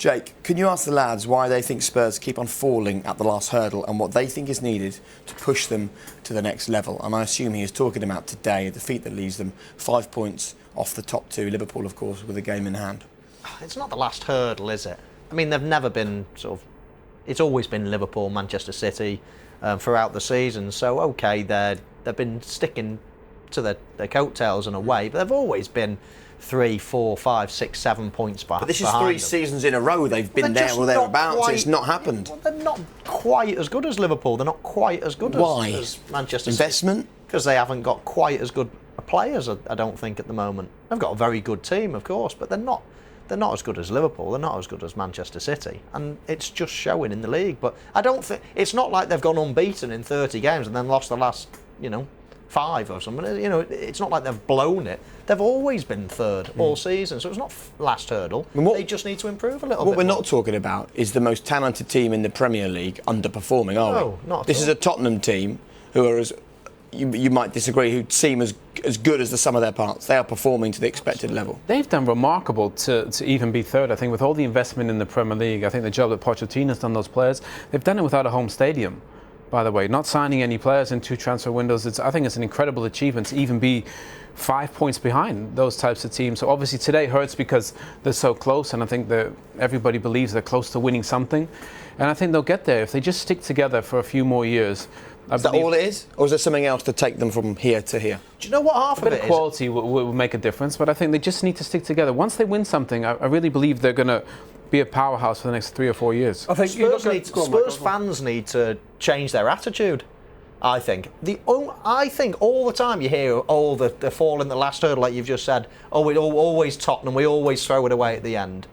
Jake, can you ask the lads why they think Spurs keep on falling at the last hurdle and what they think is needed to push them to the next level? And I assume he is talking about today, a defeat that leaves them 5 points off the top two. Liverpool, of course, with a game in hand. It's not the last hurdle, is it? I mean, they've never been it's always been Liverpool, Manchester City throughout the season. So, OK, they've been sticking to their coattails in a way, but they've always been 3, 4, 5, 6, 7 points behind. But this is 3 seasons in a row they've been there or thereabouts. It's not happened. Well, they're not quite as good as Liverpool. They're not quite as good as Manchester City. Investment? Because they haven't got quite as good players, I don't think, at the moment. They've got a very good team, of course, but they're not as good as Liverpool. They're not as good as Manchester City. And it's just showing in the league. But I don't think... It's not like they've gone unbeaten in 30 games and then lost the last, 5 or something. It's not like they've blown it. They've always been third all season, so it's not last hurdle. They just need to improve a little bit. What we're not talking about is the most talented team in the Premier League underperforming, are we? No, not at all. This is a Tottenham team who are, as you might disagree, who seem as good as the sum of their parts. They are performing to the expected level. They've done remarkable to even be third. I think with all the investment in the Premier League, I think the job that Pochettino's done, those players, they've done it without a home stadium. By the way, not signing any players in 2 transfer windows, I think it's an incredible achievement to even be 5 points behind those types of teams. So obviously today hurts because they're so close, and I think that everybody believes they're close to winning something. And I think they'll get there if they just stick together for a few more years. Is that all it is? Or is there something else to take them from here to here? Do you know what half of it is? A bit of quality will make a difference, but I think they just need to stick together. Once they win something, I really believe they're going to be a powerhouse for the next 3 or 4 years. I think Spurs fans need to change their attitude. I think all the time you hear, they're falling the last hurdle, like you've just said. We're always Tottenham, we always throw it away at the end.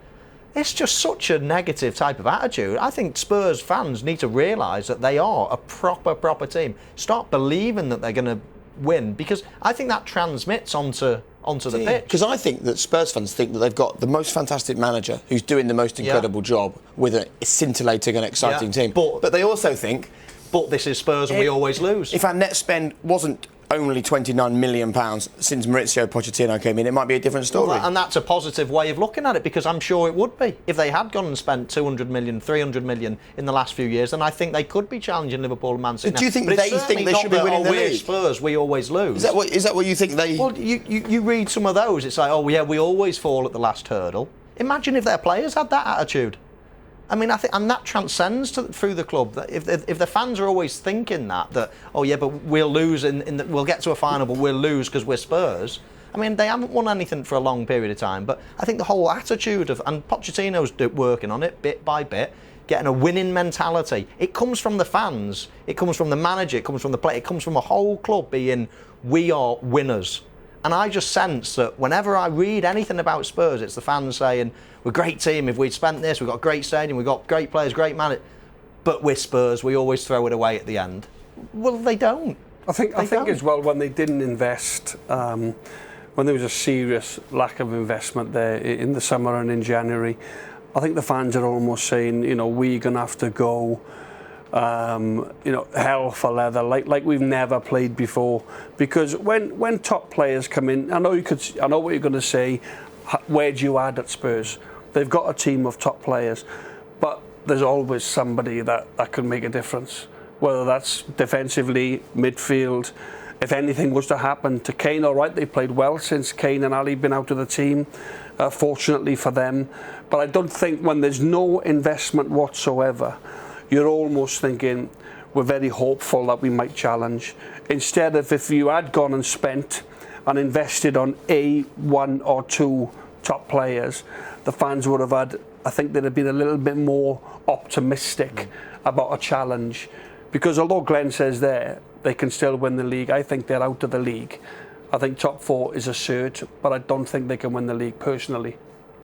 It's just such a negative type of attitude. I think Spurs fans need to realise that they are a proper team. Start believing that they're going to win, because I think that transmits onto the pitch. Because I think that Spurs fans think that they've got the most fantastic manager who's doing the most incredible job with a scintillating and exciting team. But they also think... But this is Spurs and we always lose. If our net spend wasn't only £29 million since Mauricio Pochettino came in, it might be a different story. Well, and that's a positive way of looking at it, because I'm sure it would be. If they had gone and spent 200 million, 300 million in the last few years, then I think they could be challenging Liverpool and Man City. Do you think they think they should be winning the league? We're Spurs, we always lose. Is that what you think they... Well, you read some of those, it's like, we always fall at the last hurdle. Imagine if their players had that attitude. I mean, I think, and that transcends through the club. That if the fans are always thinking that but we'll lose we'll get to a final, but we'll lose because we're Spurs. I mean, they haven't won anything for a long period of time, but I think the whole attitude and Pochettino's working on it bit by bit, getting a winning mentality. It comes from the fans, it comes from the manager, it comes from the player, it comes from a whole club being, we are winners. And I just sense that whenever I read anything about Spurs, it's the fans saying, we're a great team, if we'd spent this, we've got a great stadium, we've got great players, great manager, but we're Spurs, we always throw it away at the end. Well, they don't. I think as well, when they didn't invest, when there was a serious lack of investment there in the summer and in January, I think the fans are almost saying, we're going to have to go hell for leather, like we've never played before. Because when top players come in, I know what you're going to say. Where do you add at Spurs? They've got a team of top players, but there's always somebody that can make a difference. Whether that's defensively, midfield. If anything was to happen to Kane, all right, they played well since Kane and Ali been out of the team. Fortunately for them, but I don't think when there's no investment whatsoever, you're almost thinking we're very hopeful that we might challenge. Instead of if you had gone and spent and invested on one or two top players, the fans would have had, I think they'd have been a little bit more optimistic about a challenge. Because although Glenn says they can still win the league, I think they're out of the league. I think top 4 is a cert, but I don't think they can win the league personally.